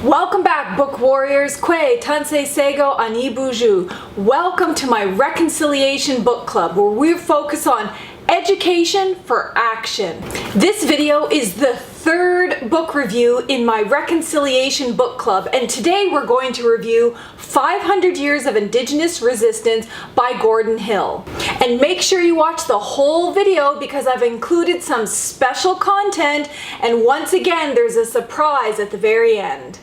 Welcome back, book warriors. Kwe Tansei Sego Ani Buju. Welcome to my Reconciliation Book Club, where we focus on education for action. This video is the third book review in my Reconciliation Book Club, and today we're going to review 500 Years of Indigenous Resistance by Gord Hill. And make sure you watch the whole video because I've included some special content, and once again there's a surprise at the very end.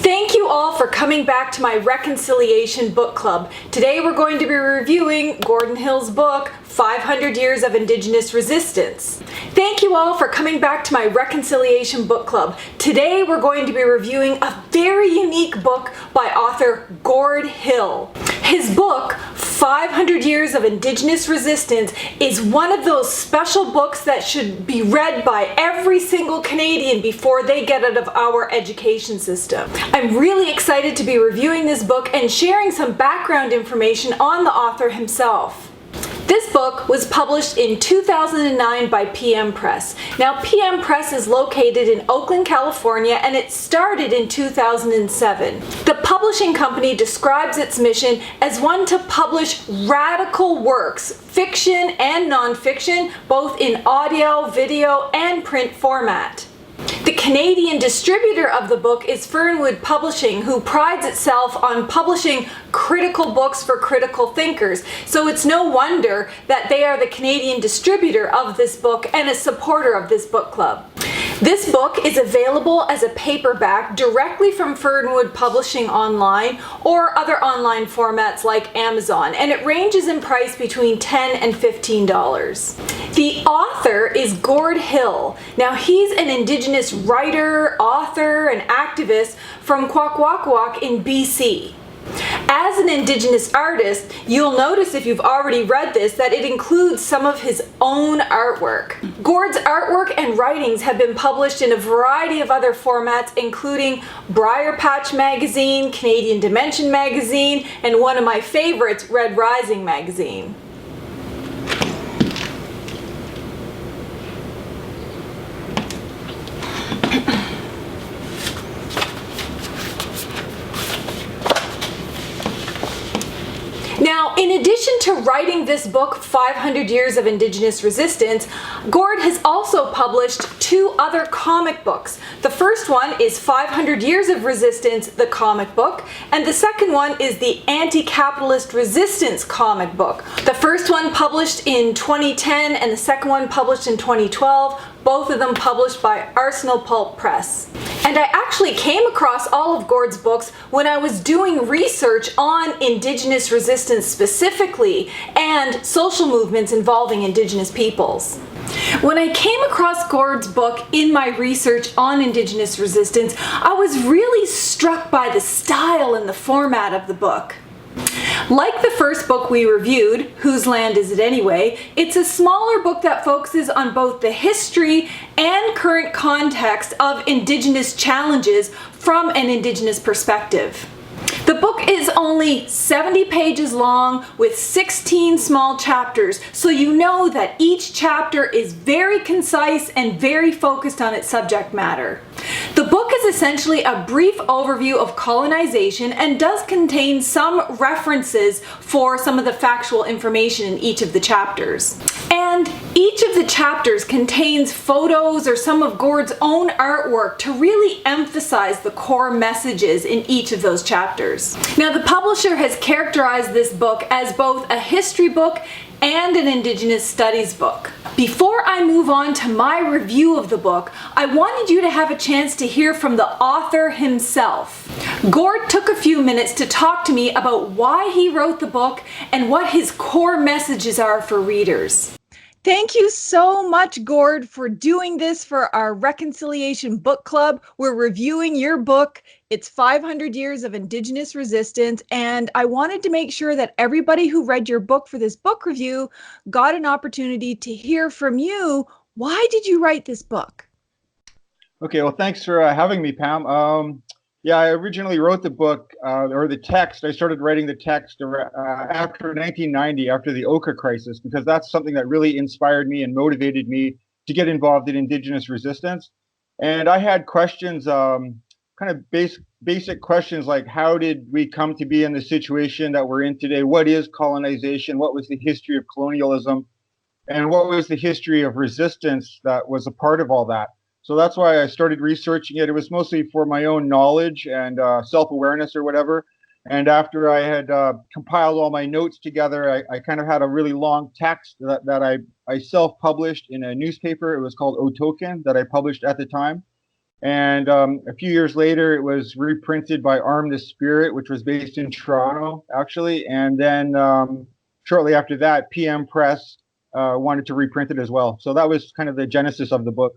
Thank you all for coming back to my Reconciliation Book Club. Today we're going to be reviewing Gord Hill's book, 500 Years of Indigenous Resistance. Thank you all for coming back to my Reconciliation Book Club. Today we're going to be reviewing a very unique book by author Gord Hill. His book, 500 Years of Indigenous Resistance, is one of those special books that should be read by every single Canadian before they get out of our education system. I'm really excited to be reviewing this book and sharing some background information on the author himself. This book was published in 2009 by PM Press. Now, PM Press is located in Oakland, California, and it started in 2007. The publishing company describes its mission as one to publish radical works, fiction and nonfiction, both in audio, video, and print format. The Canadian distributor of the book is Fernwood Publishing, who prides itself on publishing critical books for critical thinkers. So it's no wonder that they are the Canadian distributor of this book and a supporter of this book club. This book is available as a paperback directly from Fernwood Publishing online or other online formats like Amazon, and it ranges in price between $10 and $15. The author is Gord Hill. Now, he's an Indigenous writer, author, and activist from Kwakwaka'wakw in BC. As an Indigenous artist, you'll notice if you've already read this that it includes some of his own artwork. Gord's artwork and writings have been published in a variety of other formats, including Briar Patch Magazine, Canadian Dimension Magazine, and one of my favorites, Red Rising Magazine. Now, in addition to writing this book, 500 Years of Indigenous Resistance, Gord has also published two other comic books. The first one is 500 Years of Resistance, the comic book, and the second one is the Anti-Capitalist Resistance comic book. The first one published in 2010 and the second one published in 2012, both of them published by Arsenal Pulp Press. And I actually came across all of Gord's books when I was doing research on Indigenous resistance specifically and social movements involving Indigenous peoples. When I came across Gord's book in my research on Indigenous resistance, I was really struck by the style and the format of the book. Like the first book we reviewed, Whose Land Is It Anyway?, it's a smaller book that focuses on both the history and current context of Indigenous challenges from an Indigenous perspective. The book is only 70 pages long with 16 small chapters, so you know that each chapter is very concise and very focused on its subject matter. The book is essentially a brief overview of colonization and does contain some references for some of the factual information in each of the chapters. And each of the chapters contains photos or some of Gord's own artwork to really emphasize the core messages in each of those chapters. Now, the publisher has characterized this book as both a history book and an Indigenous studies book. Before I move on to my review of the book, I wanted you to have a chance to hear from the author himself. Gord took a few minutes to talk to me about why he wrote the book and what his core messages are for readers. Thank you so much, Gord, for doing this for our Reconciliation Book Club. We're reviewing your book. It's 500 Years of Indigenous Resistance, and I wanted to make sure that everybody who read your book for this book review got an opportunity to hear from you. Why did you write this book? Okay, well, thanks for having me, Pam. Yeah, I originally wrote the book or the text. I started writing the text after 1990, after the Oka crisis, because that's something that really inspired me and motivated me to get involved in Indigenous resistance. And I had questions, kind of basic questions like, how did we come to be in the situation that we're in today? What is colonization? What was the history of colonialism? And what was the history of resistance that was a part of all that? So that's why I started researching it. It was mostly for my own knowledge and self-awareness or whatever. And after I had compiled all my notes together, I kind of had a really long text that I self-published in a newspaper. It was called Otoken that I published at the time. And a few years later, it was reprinted by Arm the Spirit, which was based in Toronto, actually. And then shortly after that, PM Press wanted to reprint it as well. So that was kind of the genesis of the book.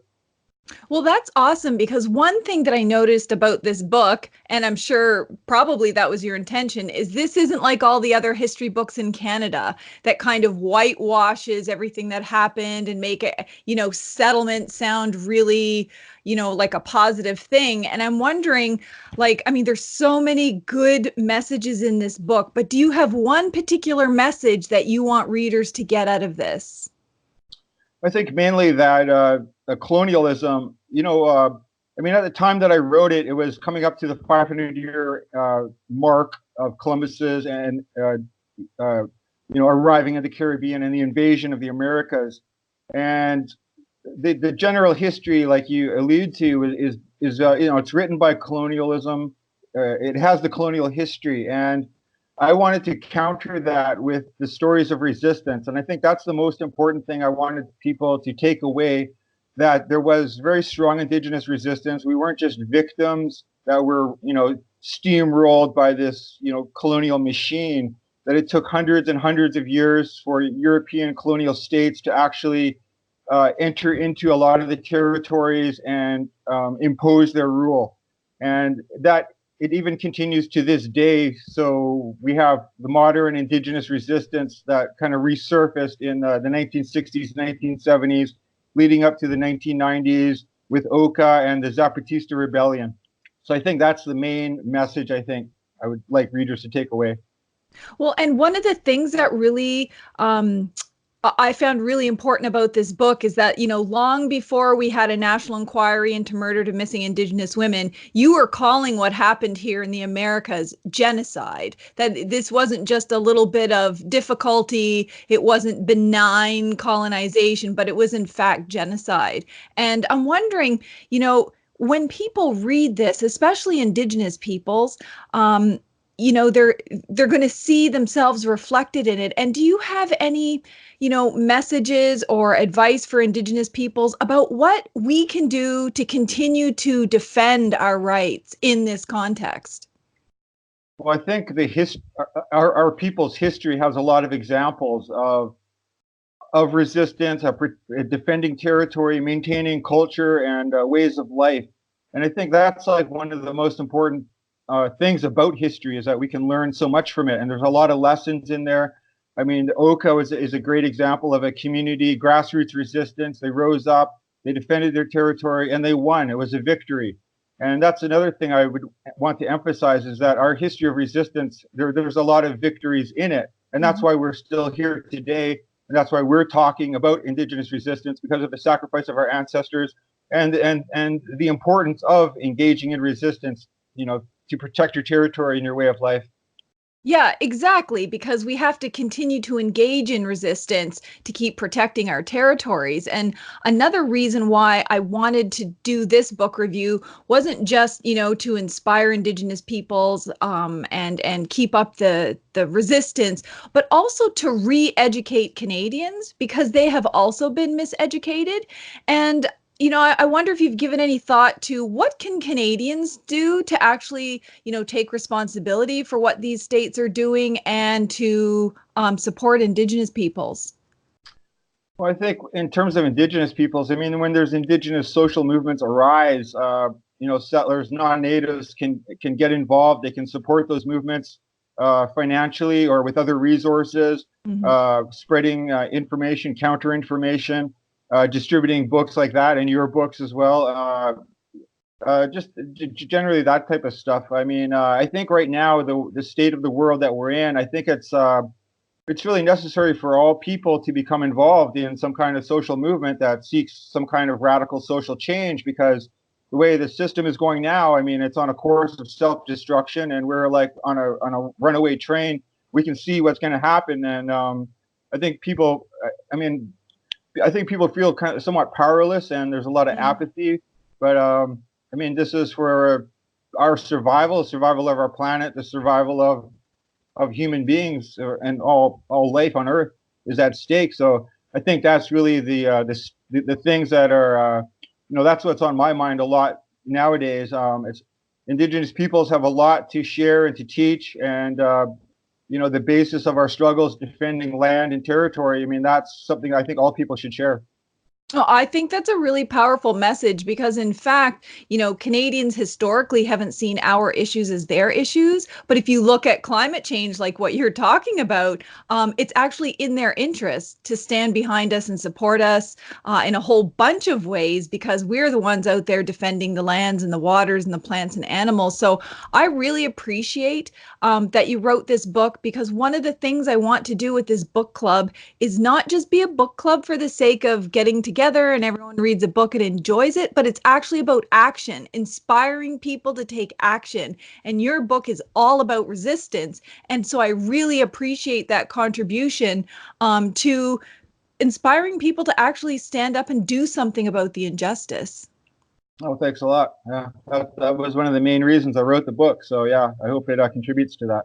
Well, that's awesome because one thing that I noticed about this book, and I'm sure probably that was your intention, is this isn't like all the other history books in Canada that kind of whitewashes everything that happened and make it, settlement sound really, like a positive thing. And I'm wondering, like, I mean, there's so many good messages in this book, but do you have one particular message that you want readers to get out of this? I think mainly that colonialism, I mean, at the time that I wrote it, it was coming up to the 500-year mark of Columbus's and arriving in the Caribbean and the invasion of the Americas. And the general history, like you allude to, is it's written by colonialism. It has the colonial history, and I wanted to counter that with the stories of resistance. And I think that's the most important thing I wanted people to take away, that there was very strong Indigenous resistance. We weren't just victims that were, steamrolled by this, colonial machine, that it took hundreds and hundreds of years for European colonial states to actually enter into a lot of the territories and impose their rule. And that it even continues to this day. So we have the modern Indigenous resistance that kind of resurfaced in the 1960s, 1970s, leading up to the 1990s with Oka and the Zapatista Rebellion. So I think that's the main message I think I would like readers to take away. Well, and one of the things that really I found really important about this book is that, long before we had a national inquiry into murder of missing Indigenous women, you were calling what happened here in the Americas genocide. That this wasn't just a little bit of difficulty, it wasn't benign colonization, but it was in fact genocide. And I'm wondering, when people read this, especially Indigenous peoples, they're going to see themselves reflected in it. And do you have any messages or advice for Indigenous peoples about what we can do to continue to defend our rights in this context? Well, I think our people's history has a lot of examples of resistance, of defending territory, maintaining culture and ways of life. And I think that's like one of the most important things about history, is that we can learn so much from it. And there's a lot of lessons in there. I mean, Oka is a great example of a community grassroots resistance. They rose up, they defended their territory, and they won. It was a victory. And that's another thing I would want to emphasize, is that our history of resistance, there's a lot of victories in it. And that's why we're still here today. And that's why we're talking about Indigenous resistance, because of the sacrifice of our ancestors and the importance of engaging in resistance, to protect your territory and your way of life. Yeah, exactly, because we have to continue to engage in resistance to keep protecting our territories. And another reason why I wanted to do this book review wasn't just, to inspire Indigenous peoples and keep up the resistance, but also to re-educate Canadians, because they have also been miseducated. And I wonder if you've given any thought to what can Canadians do to actually, take responsibility for what these states are doing and to support Indigenous peoples. Well, I think in terms of Indigenous peoples, I mean, when there's Indigenous social movements arise, settlers, non-natives can get involved. They can support those movements financially or with other resources, spreading information, counter information, distributing books like that, and your books as well. Just generally that type of stuff. I mean, I think right now the state of the world that we're in, I think it's really necessary for all people to become involved in some kind of social movement that seeks some kind of radical social change, because the way the system is going now, I mean, it's on a course of self-destruction, and we're like on a runaway train. We can see what's going to happen, and I think people, I mean, I think people feel kind of somewhat powerless, and there's a lot of apathy. But I mean, this is for our survival, survival of our planet, the survival of human beings, and all life on Earth is at stake. So I think that's really the things that are that's what's on my mind a lot nowadays. It's Indigenous peoples have a lot to share and to teach, and the basis of our struggles defending land and territory. I mean, that's something I think all people should share. Well, I think that's a really powerful message because, in fact, Canadians historically haven't seen our issues as their issues. But if you look at climate change, like what you're talking about, it's actually in their interest to stand behind us and support us in a whole bunch of ways, because we're the ones out there defending the lands and the waters and the plants and animals. So I really appreciate that you wrote this book, because one of the things I want to do with this book club is not just be a book club for the sake of getting together and everyone reads a book and enjoys it, but it's actually about action, inspiring people to take action. And your book is all about resistance. And so I really appreciate that contribution to inspiring people to actually stand up and do something about the injustice. Oh, thanks a lot. Yeah, that was one of the main reasons I wrote the book. So yeah, I hope it contributes to that.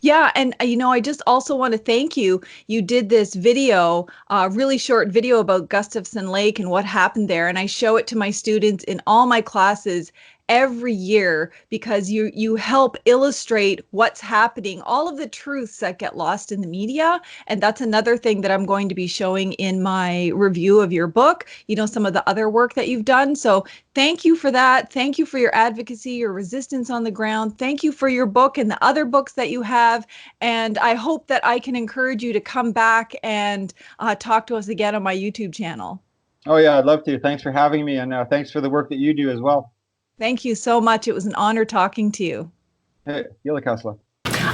Yeah, and I just also want to thank you. You did this video, really short video about Gustafsen Lake and what happened there, and I show it to my students in all my classes every year, because you help illustrate what's happening, all of the truths that get lost in the media. And that's another thing that I'm going to be showing in my review of your book, some of the other work that you've done. So thank you for that. Thank you for your advocacy, your resistance on the ground. Thank you for your book and the other books that you have. And I hope that I can encourage you to come back and talk to us again on my YouTube channel. Oh yeah, I'd love to. Thanks for having me, and thanks for the work that you do as well. Thank you so much. It was an honor talking to you. Hey, Gila Kasla.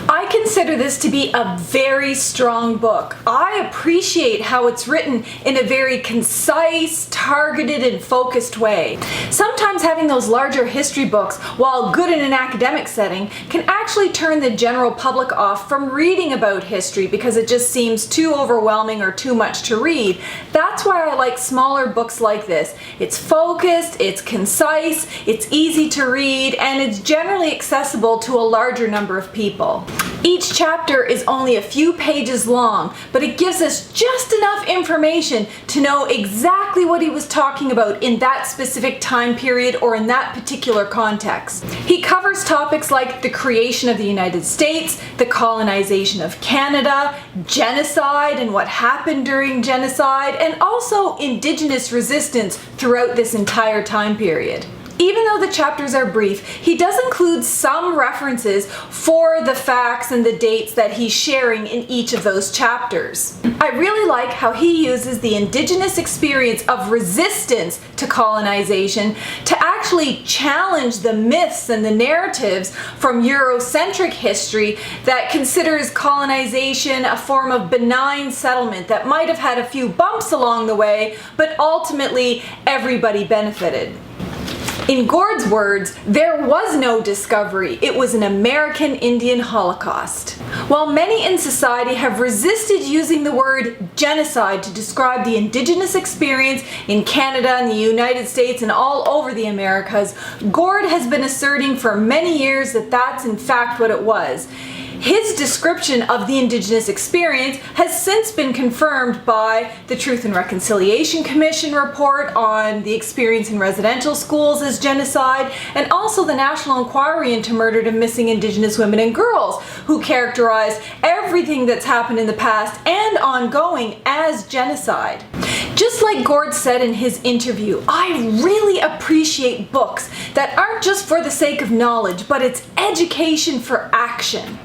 I consider this to be a very strong book. I appreciate how it's written in a very concise, targeted, and focused way. Sometimes having those larger history books, while good in an academic setting, can actually turn the general public off from reading about history because it just seems too overwhelming or too much to read. That's why I like smaller books like this. It's focused, it's concise, it's easy to read, and it's generally accessible to a larger number of people. Each chapter is only a few pages long, but it gives us just enough information to know exactly what he was talking about in that specific time period or in that particular context. He covers topics like the creation of the United States, the colonization of Canada, genocide and what happened during genocide, and also Indigenous resistance throughout this entire time period. Even though the chapters are brief, he does include some references for the facts and the dates that he's sharing in each of those chapters. I really like how he uses the Indigenous experience of resistance to colonization to actually challenge the myths and the narratives from Eurocentric history that considers colonization a form of benign settlement that might have had a few bumps along the way, but ultimately everybody benefited. In Gord's words, there was no discovery. It was an American Indian Holocaust. While many in society have resisted using the word genocide to describe the Indigenous experience in Canada and the United States and all over the Americas, Gord has been asserting for many years that that's in fact what it was. His description of the Indigenous experience has since been confirmed by the Truth and Reconciliation Commission report on the experience in residential schools as genocide, and also the National Inquiry into Murdered and Missing Indigenous Women and Girls, who characterized everything that's happened in the past and ongoing as genocide. Just like Gord said in his interview, I really appreciate books that aren't just for the sake of knowledge, but it's education for action.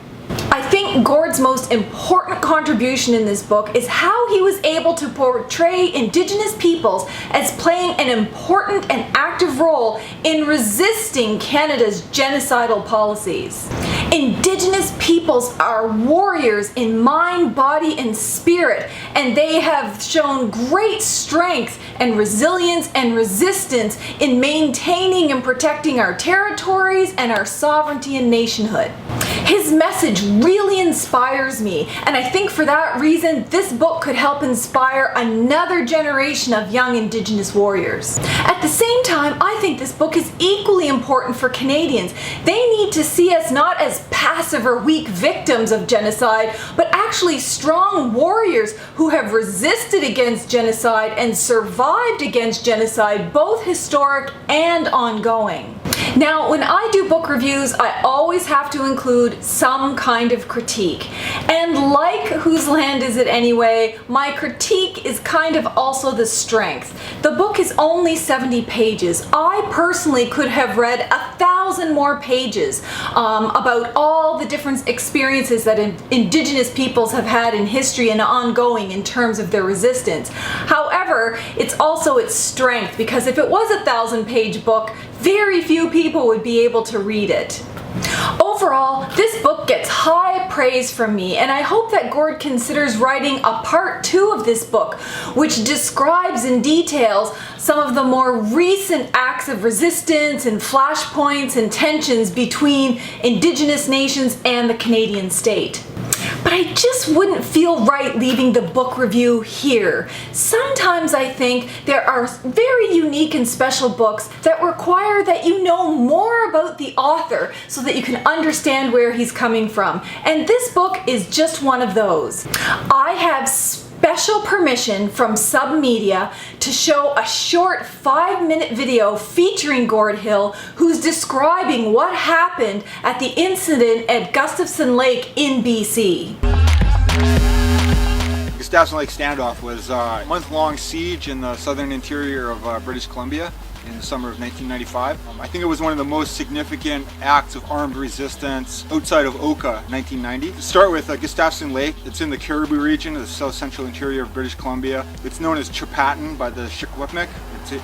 I think think Gord's most important contribution in this book is how he was able to portray Indigenous peoples as playing an important and active role in resisting Canada's genocidal policies. Indigenous peoples are warriors in mind, body, and spirit, and they have shown great strength and resilience and resistance in maintaining and protecting our territories and our sovereignty and nationhood. His message really inspires me, and I think for that reason this book could help inspire another generation of young Indigenous warriors. At the same time, I think this book is equally important for Canadians. They need to see us not as passive or weak victims of genocide, but actually strong warriors who have resisted against genocide and survived against genocide, both historic and ongoing. Now, when I do book reviews, I always have to include some kind of critique. And like Whose Land Is It Anyway, my critique is kind of also the strength. The book is only 70 pages. I personally could have read 1,000 more pages about all the different experiences that Indigenous peoples have had in history and ongoing in terms of their resistance. However, it's also its strength, because if it was a 1,000-page book, very few people would be able to read it. Overall, this book gets high praise from me, and I hope that Gord considers writing a part 2 of this book, which describes in details some of the more recent acts of resistance and flashpoints and tensions between Indigenous nations and the Canadian state. But I just wouldn't feel right leaving the book review here. Sometimes I think there are very unique and special books that require that you know more about the author so that you can understand where he's coming from. And this book is just one of those. I have special permission from Submedia to show a short 5-minute video featuring Gord Hill, who's describing what happened at the incident at Gustafsen Lake in BC. Gustafsen Lake standoff was a month-long siege in the southern interior of British Columbia in the summer of 1995. I think it was one of the most significant acts of armed resistance outside of Oka, 1990. To start with, Gustafsen Lake, it's in the Caribou region of the south-central interior of British Columbia. It's known as Chipatan by the Secwepemc.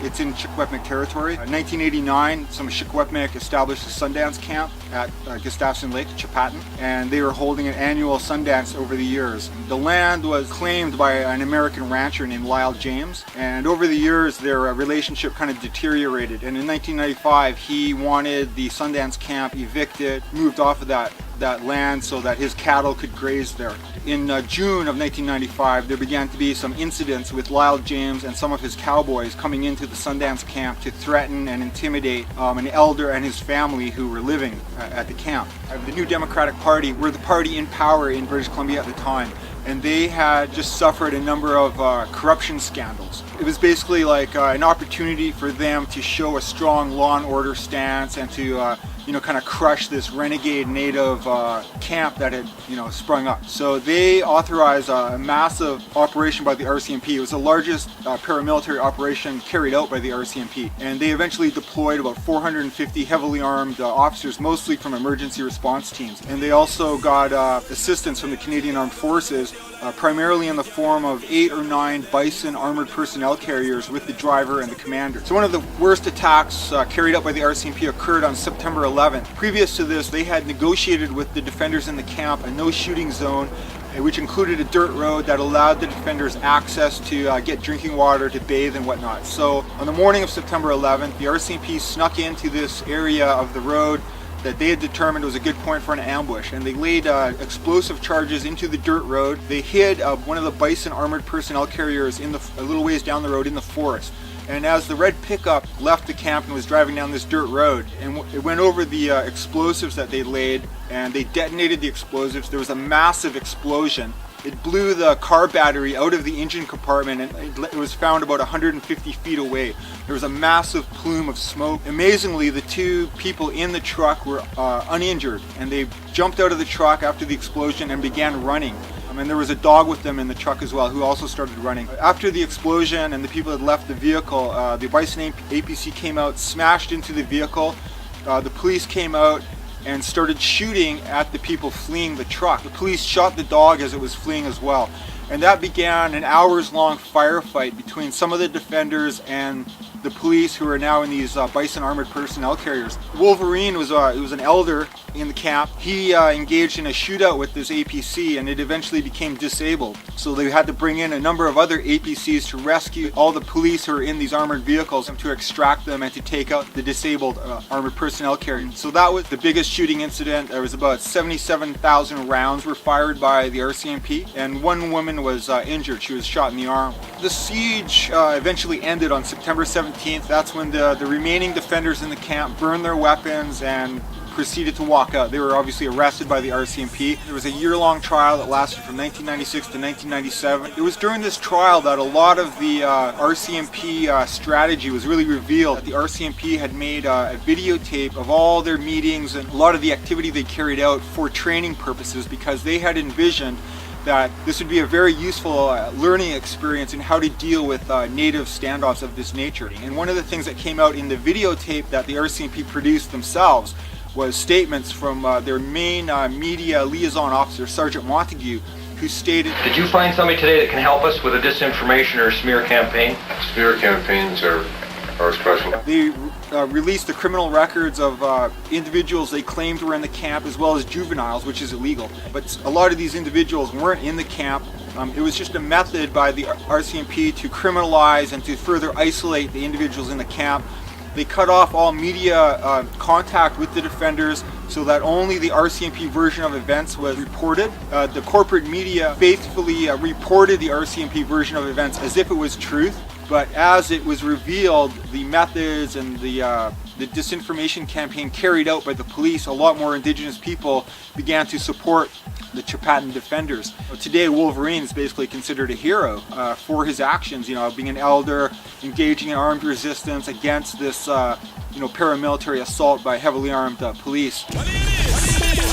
It's in Secwepemc territory. In 1989, some Secwepemc established a Sundance camp at Gustafsen Lake, Chipatan, and they were holding an annual Sundance over the years. The land was claimed by an American rancher named Lyle James, and over the years their relationship kind of deteriorated, and in 1995 he wanted the Sundance camp evicted, moved off of that land so that his cattle could graze there. In June of 1995, there began to be some incidents with Lyle James and some of his cowboys coming into the Sundance camp to threaten and intimidate an elder and his family who were living at the camp. The New Democratic Party were the party in power in British Columbia at the time, and they had just suffered a number of corruption scandals. It was basically like an opportunity for them to show a strong law and order stance and to kind of crush this renegade native camp that had sprung up. So they authorized a massive operation by the RCMP. It was the largest paramilitary operation carried out by the RCMP, and they eventually deployed about 450 heavily armed officers, mostly from emergency response teams. And they also got assistance from the Canadian Armed Forces, primarily in the form of 8 or 9 Bison armored personnel carriers with the driver and the commander. So one of the worst attacks carried out by the RCMP occurred on September 11th. Previous to this, they had negotiated with the defenders in the camp a no-shooting zone, which included a dirt road that allowed the defenders access to get drinking water, to bathe and whatnot. So on the morning of September 11th, the RCMP snuck into this area of the road that they had determined was a good point for an ambush, and they laid explosive charges into the dirt road. They hid one of the Bison armored personnel carriers a little ways down the road in the forest. And as the red pickup left the camp and was driving down this dirt road, and it went over the explosives that they laid, and they detonated the explosives, there was a massive explosion. It blew the car battery out of the engine compartment, and it was found about 150 feet away. There was a massive plume of smoke. Amazingly, the 2 people in the truck were uninjured, and they jumped out of the truck after the explosion and began running. And there was a dog with them in the truck as well, who also started running. After the explosion and the people had left the vehicle, the Bison APC came out, smashed into the vehicle. The police came out, and started shooting at the people fleeing the truck. The police shot the dog as it was fleeing as well. And that began an hours-long firefight between some of the defenders and the police, who are now in these Bison armored personnel carriers. Wolverine was an elder in the camp. He engaged in a shootout with this APC, and it eventually became disabled. So they had to bring in a number of other APCs to rescue all the police who are in these armored vehicles and to extract them and to take out the disabled armored personnel carriers. So that was the biggest shooting incident. There was about 77,000 rounds were fired by the RCMP, and one woman was injured. She was shot in the arm. The siege eventually ended on September 17th. That's when the remaining defenders in the camp burned their weapons and proceeded to walk out. They were obviously arrested by the RCMP. There was a year-long trial that lasted from 1996 to 1997. It was during this trial that a lot of the RCMP strategy was really revealed. The RCMP had made a videotape of all their meetings and a lot of the activity they carried out for training purposes, because they had envisioned that this would be a very useful learning experience in how to deal with native standoffs of this nature. And one of the things that came out in the videotape that the RCMP produced themselves was statements from their main media liaison officer, Sergeant Montague, who stated, "Did you find somebody today that can help us with a disinformation or smear campaign?" Smear campaigns are special. They released the criminal records of individuals they claimed were in the camp, as well as juveniles, which is illegal. But a lot of these individuals weren't in the camp. It was just a method by the RCMP to criminalize and to further isolate the individuals in the camp. They cut off all media contact with the defenders so that only the RCMP version of events was reported. The corporate media faithfully reported the RCMP version of events as if it was truth. But as it was revealed, the methods and the disinformation campaign carried out by the police, a lot more Indigenous people began to support the Chepatan defenders. Today, Wolverine is basically considered a hero for his actions, being an elder, engaging in armed resistance against this, paramilitary assault by heavily armed police.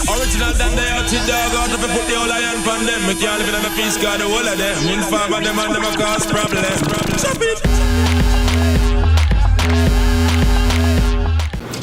Original than they out in dog out if you put the whole iron from them. Me can't live in a peace, got the whole of them. In farm and them and them a cause problem. Chop it.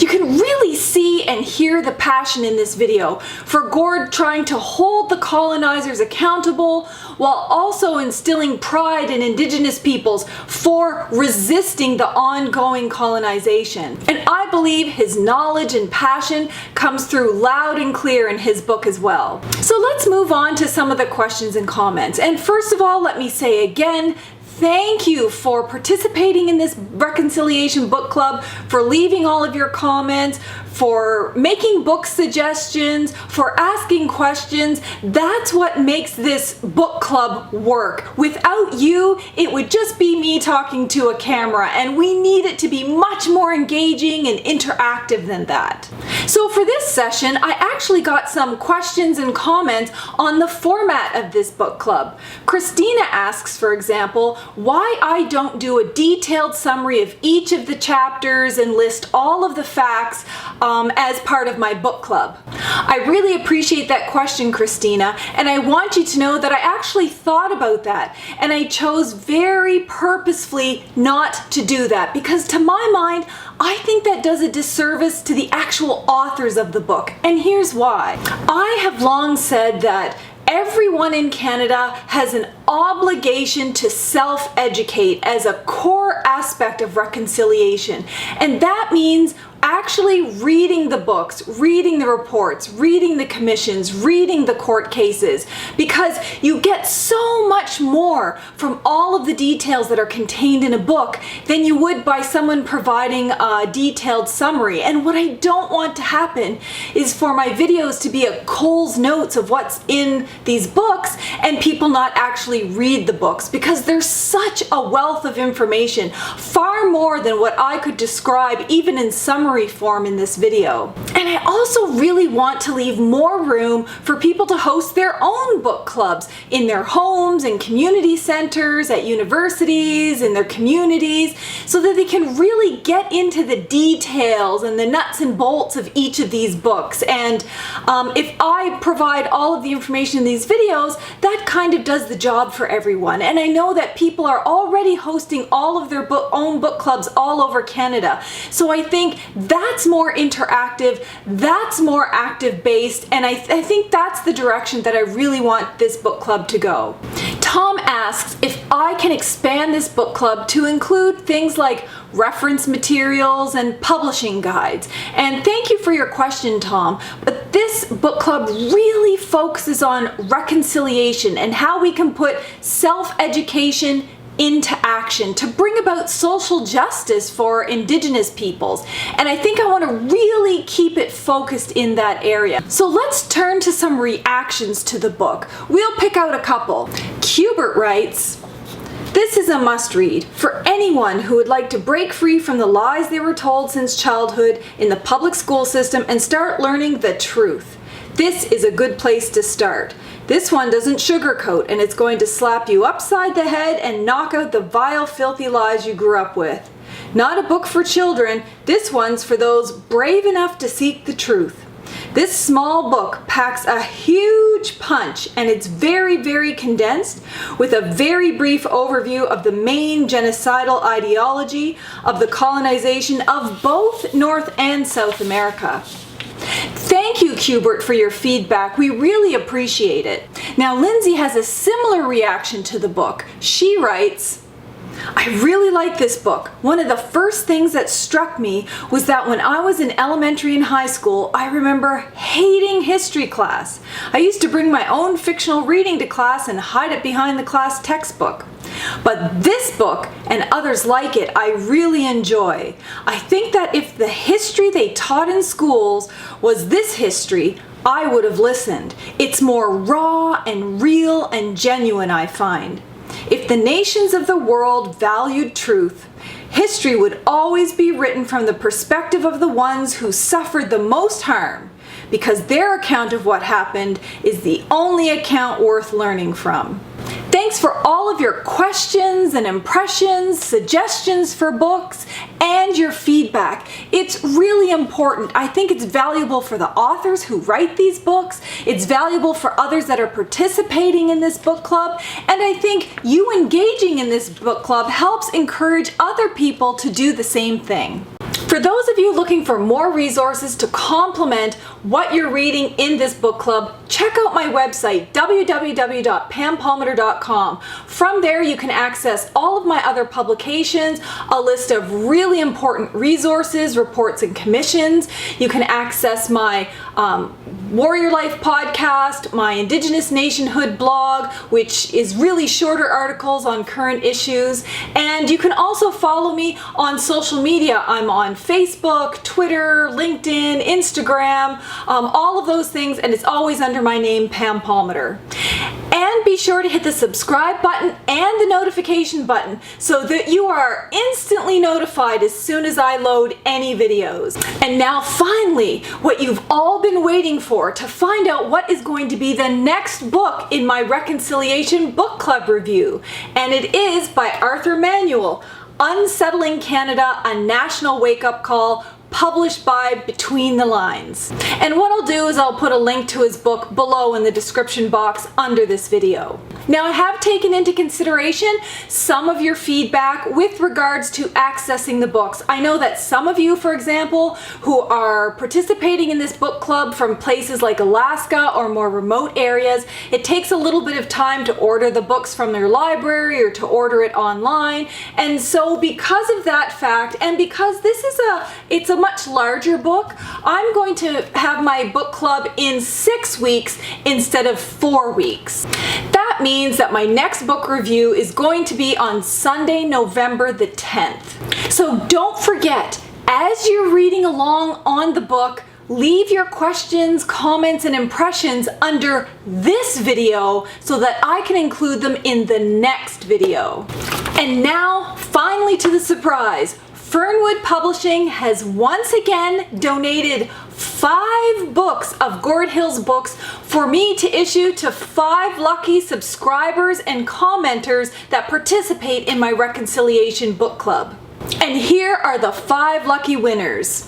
You can really see and hear the passion in this video for Gord trying to hold the colonizers accountable while also instilling pride in Indigenous peoples for resisting the ongoing colonization. And I believe his knowledge and passion comes through loud and clear in his book as well. So let's move on to some of the questions and comments. And first of all, let me say again, thank you for participating in this Reconciliation Book Club, for leaving all of your comments, for making book suggestions, for asking questions. That's what makes this book club work. Without you, it would just be me talking to a camera, and we need it to be much more engaging and interactive than that. So for this session, I actually got some questions and comments on the format of this book club. Christina asks, for example, why I don't do a detailed summary of each of the chapters and list all of the facts as part of my book club. I really appreciate that question, Christina, and I want you to know that I actually thought about that, and I chose very purposefully not to do that, because to my mind, I think that does a disservice to the actual authors of the book, and here's why. I have long said that everyone in Canada has an obligation to self-educate as a core aspect of reconciliation, and that means actually reading the books, reading the reports, reading the commissions, reading the court cases, because you get so much more from all of the details that are contained in a book than you would by someone providing a detailed summary. And what I don't want to happen is for my videos to be a Cole's notes of what's in these books and people not actually read the books, because there's such a wealth of information, far more than what I could describe even in summary form in this video. And I also really want to leave more room for people to host their own book clubs in their homes and community centers, at universities, in their communities, so that they can really get into the details and the nuts and bolts of each of these books. And if I provide all of the information in these videos, that kind of does the job for everyone. And I know that people are already hosting all of their own book clubs all over Canada. So I think That's more interactive, that's more active based, and I think that's the direction that I really want this book club to go. Tom asks if I can expand this book club to include things like reference materials and publishing guides. And thank you for your question, Tom, but this book club really focuses on reconciliation and how we can put self-education into action to bring about social justice for Indigenous peoples. And I think I want to really keep it focused in that area. So let's turn to some reactions to the book. We'll pick out a couple. Hubert writes, "This is a must-read for anyone who would like to break free from the lies they were told since childhood in the public school system and start learning the truth. This is a good place to start. This one doesn't sugarcoat, and it's going to slap you upside the head and knock out the vile, filthy lies you grew up with. Not a book for children, this one's for those brave enough to seek the truth. This small book packs a huge punch, and it's very, very condensed with a very brief overview of the main genocidal ideology of the colonization of both North and South America." Thank you, Hubert, for your feedback. We really appreciate it. Now, Lindsay has a similar reaction to the book. She writes, "I really like this book. One of the first things that struck me was that when I was in elementary and high school, I remember hating history class. I used to bring my own fictional reading to class and hide it behind the class textbook. But this book and others like it, I really enjoy. I think that if the history they taught in schools was this history, I would have listened. It's more raw and real and genuine, I find. If the nations of the world valued truth, history would always be written from the perspective of the ones who suffered the most harm, because their account of what happened is the only account worth learning from." Thanks for all of your questions and impressions, suggestions for books, and your feedback. It's really important. I think it's valuable for the authors who write these books. It's valuable for others that are participating in this book club. And I think you engaging in this book club helps encourage other people to do the same thing. For those of you looking for more resources to complement what you're reading in this book club, check out my website, www.pampalmater.com. From there, you can access all of my other publications, a list of really important resources, reports, and commissions. You can access my Warrior Life podcast, my Indigenous Nationhood blog, which is really shorter articles on current issues. And you can also follow me on social media. I'm on Facebook, Twitter, LinkedIn, Instagram, all of those things, and it's always under my name, Pam Palmater. And be sure to hit the subscribe button and the notification button so that you are instantly notified as soon as I load any videos. And now finally, what you've all been waiting for, to find out what is going to be the next book in my Reconciliation Book Club review. And it is by Arthur Manuel, Unsettling Canada, A National Wake-Up Call, published by Between the Lines. And what I'll do is I'll put a link to his book below in the description box under this video. Now, I have taken into consideration some of your feedback with regards to accessing the books. I know that some of you, for example, who are participating in this book club from places like Alaska or more remote areas, it takes a little bit of time to order the books from their library or to order it online. And so because of that fact, and because this is it's a much larger book, I'm going to have my book club in 6 weeks instead of 4 weeks. That means that my next book review is going to be on Sunday, November the 10th. So don't forget, as you're reading along on the book, leave your questions, comments, and impressions under this video so that I can include them in the next video. And now, finally to the surprise. Fernwood Publishing has once again donated 5 books of Gord Hill's books for me to issue to 5 lucky subscribers and commenters that participate in my Reconciliation Book Club. And here are the 5 lucky winners: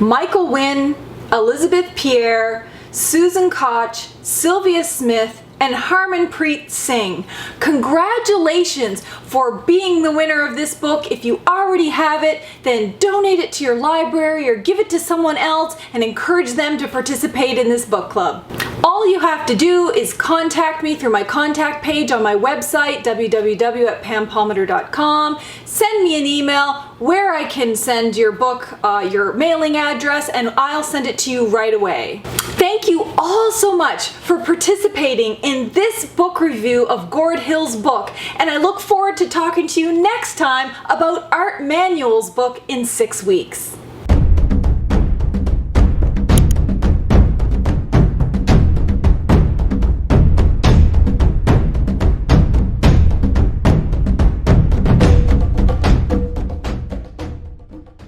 Michael Wynn, Elizabeth Pierre, Susan Koch, Sylvia Smith, and Harmanpreet Singh. Congratulations for being the winner of this book. If you already have it, then donate it to your library or give it to someone else and encourage them to participate in this book club. All you have to do is contact me through my contact page on my website, www.pampalmater.com. Send me an email where I can send your book, your mailing address, and I'll send it to you right away. Thank you all so much for participating in this book review of Gord Hill's book, and I look forward to talking to you next time about Art Manuel's book in 6 weeks.